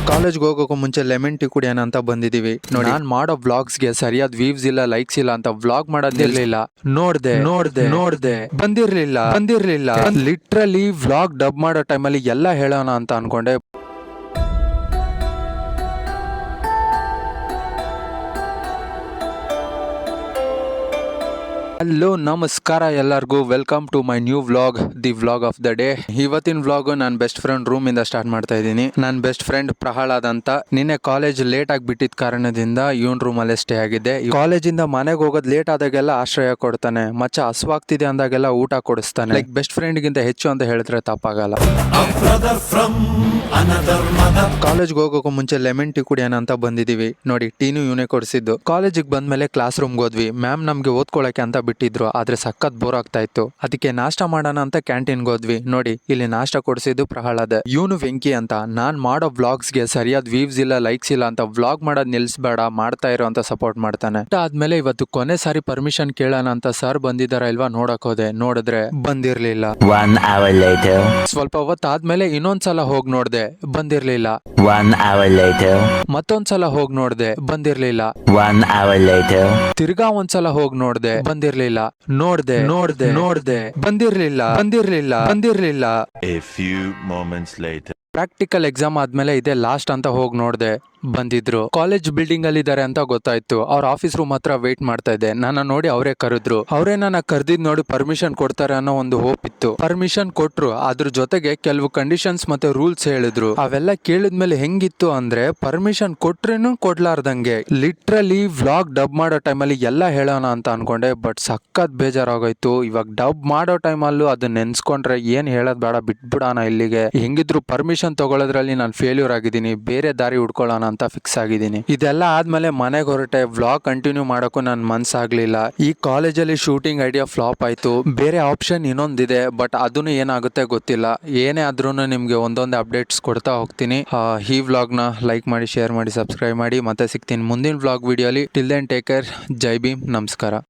ಕಾಲೇಜ್ಗೆ ಹೋಗೋಕೆ ಮುಂಚೆ ಲೆಮನ್ ಟೀ ಕುಡಿಯೋಣ ಅಂತ ಬಂದಿದೀವಿ ನೋಡಿ. ನಾನ್ ಮಾಡೋ ವ್ಲಾಗ್ಸ್ಗೆ ಸರಿಯಾದ ವ್ಯೂಸ್ ಇಲ್ಲ, ಲೈಕ್ಸ್ ಇಲ್ಲ ಅಂತ ವ್ಲಾಗ್ ಮಾಡೋದಿರ್ಲಿಲ್ಲ. ನೋಡ್ದೆ ಬಂದಿರ್ಲಿಲ್ಲ. ಲಿಟ್ರಲಿ ವ್ಲಾಗ್ ಡಬ್ ಮಾಡೋ ಟೈಮಲ್ಲಿ ಎಲ್ಲ ಹೇಳೋಣ ಅಂತ ಅನ್ಕೊಂಡೆ. ಹಲೋ ನಮಸ್ಕಾರ ಎಲ್ಲರಿಗೂ, welcome to my new vlog, the vlog of the day. ಇವತ್ತಿನ ವ್ಲಾಗ್ ನನ್ನ ಬೆಸ್ಟ್ ಫ್ರೆಂಡ್ ರೂಮ್ ಇಂದ ಸ್ಟಾರ್ಟ್ ಮಾಡ್ತಾ ಇದ್ದೀನಿ. ನನ್ನ ಬೆಸ್ಟ್ ಫ್ರೆಂಡ್ ಪ್ರಹ್ಲಾದ್ ಅಂತ. ನಿನ್ನೆ ಕಾಲೇಜ್ ಲೇಟ್ ಆಗಿ ಬಿಟ್ಟಿದ್ದ ಕಾರಣದಿಂದ ಇವನ್ ರೂಮ್ ಅಲ್ಲೇ ಸ್ಟೇ ಆಗಿದೆ. ಕಾಲೇಜಿಂದ ಮನೆಗೆ ಹೋಗೋದು ಲೇಟ್ ಆದಾಗೆಲ್ಲ ಆಶ್ರಯ ಕೊಡ್ತಾನೆ, ಮಚ್ಚ ಹಸುವಾಗ್ತಿದೆ ಅಂದಾಗೆಲ್ಲ ಊಟ ಕೊಡಿಸ್ತಾನೆ. ಲೈಕ್ ಬೆಸ್ಟ್ ಫ್ರೆಂಡ್ ಗಿಂತ ಹೆಚ್ಚು ಅಂತ ಹೇಳಿದ್ರೆ ತಪ್ಪಾಗಲ್ಲ. ಕಾಲೇಜ್ಗೆ ಹೋಗೋಕೆ ಮುಂಚೆ ಲೆಮನ್ ಟೀ ಕುಡಿಯೋಣ ಅಂತ ಬಂದಿದೀವಿ ನೋಡಿ. ಟೀನು ಇವನೇ ಕೊಡಿಸಿದ್ದು. ಕಾಲೇಜಿಗೆ ಬಂದ್ಮೇಲೆ ಕ್ಲಾಸ್ ರೂಮ್ಗೆ ಹೋದ್ವಿ. ಮ್ಯಾಮ್ ನಮ್ಗೆ ಓದ್ಕೊಳಕ್ಕೆ ಅಂತ ಬಿಟ್ಟಿದ್ರು, ಆದ್ರೆ ಸಖತ್ ಬೋರ್ ಆಗ್ತಾ ಇತ್ತು. ಅದಕ್ಕೆ ನಾಷ್ಟ ಮಾಡೋಣ ಅಂತ ಕ್ಯಾಂಟೀನ್ಗೆ ಹೋದ್ವಿ ನೋಡಿ. ಇಲ್ಲಿ ನಾಷ್ಟ ಕೊಡಿಸಿದ್ದು ಪ್ರಹ್ಲಾದ್. ಇವನು ವೆಂಕಿ ಅಂತ. ನಾನ್ ಮಾಡೋ ವ್ಲಾಗ್ಸ್ಗೆ ಸರಿಯಾದ ವ್ಯೂಸ್ ಇಲ್ಲ, ಲೈಕ್ಸ್ ಇಲ್ಲ ಅಂತ ವ್ಲಾಗ್ ಮಾಡೋದ್ ನಿಲ್ಸ್ಬೇಡ, ಮಾಡ್ತಾ ಇರೋ ಅಂತ ಸಪೋರ್ಟ್ ಮಾಡ್ತಾನೆ. ಆದ್ಮೇಲೆ ಇವತ್ತು ಕೊನೆ ಸಾರಿ ಪರ್ಮಿಷನ್ ಕೇಳೋಣ ಅಂತ ಸರ್ ಬಂದಿದಾರ ಇಲ್ವಾ ನೋಡಕ್ ಹೋದೆ. ನೋಡಿದ್ರೆ ಬಂದಿರ್ಲಿಲ್ಲ. ಸ್ವಲ್ಪ ಹೊತ್ತಾದ್ಮೇಲೆ ಇನ್ನೊಂದ್ಸಲ ಹೋಗ್ ನೋಡ್ದೆ, ಬಂದಿರ್ಲಿಲ್ಲ. ಮತ್ತೊಂದ್ಸಲ ಹೋಗ್ ನೋಡ್ದೆ, ಬಂದಿರ್ಲಿಲ್ಲ. ತಿರ್ಗಾ ಒಂದ್ಸಲ ಹೋಗ್ ನೋಡ್ದೆ, ಬಂದಿರ್ಲಿಲ್ಲ. ನೋಡ್ದೆ ಬಂದಿರ್ಲಿಲ್ಲ. A few moments later. Practical exam ಆದ್ಮೇಲೆ ಇದೆ ಲಾಸ್ಟ್ ಅಂತ ಹೋಗಿ ನೋಡ್ದೆ, ಬಂದಿದ್ರು. ಕಾಲೇಜ್ ಬಿಲ್ಡಿಂಗ್ ಅಲ್ಲಿ ಇದಾರೆ ಅಂತ ಗೊತ್ತಾಯ್ತು. ಅವ್ರ ಆಫೀಸ್ ರೂಮ್ ಹತ್ರ ವೇಟ್ ಮಾಡ್ತಾ ಇದ್ದೆ. ನನ್ನ ನೋಡಿ ಅವರೇ ಕರೆದ್ರು. ಅವರೇ ನನ್ನ ಕರ್ದಿದ್ ನೋಡಿ ಪರ್ಮಿಷನ್ ಕೊಡ್ತಾರೆ ಅನ್ನೋ ಒಂದು ಹೋಪ್ ಇತ್ತು. ಪರ್ಮಿಷನ್ ಕೊಟ್ರು. ಅದ್ರ ಜೊತೆಗೆ ಕೆಲವು ಕಂಡೀಷನ್ಸ್ ಮತ್ತೆ ರೂಲ್ಸ್ ಹೇಳಿದ್ರು. ಅವೆಲ್ಲ ಕೇಳಿದ್ಮೇಲೆ ಹೆಂಗಿತ್ತು ಅಂದ್ರೆ, ಪರ್ಮಿಷನ್ ಕೊಟ್ರೇನು ಕೊಡ್ಲಾರ್ದಂಗೆ. ಲಿಟ್ರಲಿ ವ್ಲಾಗ್ ಡಬ್ ಮಾಡೋ ಟೈಮಲ್ಲಿ ಎಲ್ಲ ಹೇಳೋಣ ಅಂತ ಅನ್ಕೊಂಡೆ, ಬಟ್ ಸಖತ್ ಬೇಜಾರಾಗೋಯ್ತು. ಇವಾಗ ಡಬ್ ಮಾಡೋ ಟೈಮಲ್ಲೂ ಅದನ್ನ ನೆನ್ಸ್ಕೊಂಡ್ರೆ ಏನ್ ಹೇಳೋದ್ ಬೇಡ, ಬಿಟ್ಬಿಡೋಣ ಇಲ್ಲಿಗೆ. ಹೆಂಗಿದ್ರು ಪರ್ಮಿಷನ್ ತಗೊಳ್ಳೋದ್ರಲ್ಲಿ ನಾನು ಫೇಲ್ಯೂರ್ ಆಗಿದ್ದೀನಿ, ಬೇರೆ ದಾರಿ ಹುಡ್ಕೊಳ್ಳೋಣ ಅಂತ ಫಿಕ್ಸ್ ಆಗಿದ್ದೀನಿ. ಇದೆಲ್ಲ ಆದ್ಮೇಲೆ ಮನೆಗೆ ಹೊರಟೆ. ವ್ಲಾಗ್ ಕಂಟಿನ್ಯೂ ಮಾಡೋಕ್ಕೂ ನನ್ ಮನ್ಸಾಗ್ಲಿಲ್ಲ. ಈ ಕಾಲೇಜಲ್ಲಿ ಶೂಟಿಂಗ್ ಐಡಿಯಾ ಫ್ಲಾಪ್ ಆಯ್ತು. ಬೇರೆ ಆಪ್ಷನ್ ಇನ್ನೊಂದಿದೆ, ಬಟ್ ಅದನ್ನು ಏನಾಗುತ್ತೆ ಗೊತ್ತಿಲ್ಲ. ಏನೇ ಆದ್ರೂ ನಿಮ್ಗೆ ಒಂದೊಂದು ಅಪ್ಡೇಟ್ಸ್ ಕೊಡ್ತಾ ಹೋಗ್ತೀನಿ. ಈ ವ್ಲಾಗ್ ನ ಲೈಕ್ ಮಾಡಿ, ಶೇರ್ ಮಾಡಿ, ಸಬ್ಸ್ಕ್ರೈಬ್ ಮಾಡಿ. ಮತ್ತೆ ಸಿಗ್ತೀನಿ ಮುಂದಿನ ವ್ಲಾಗ್ ವಿಡಿಯೋಲಿ. Till then take care. ಜೈ ಭೀಮ್, ನಮಸ್ಕಾರ.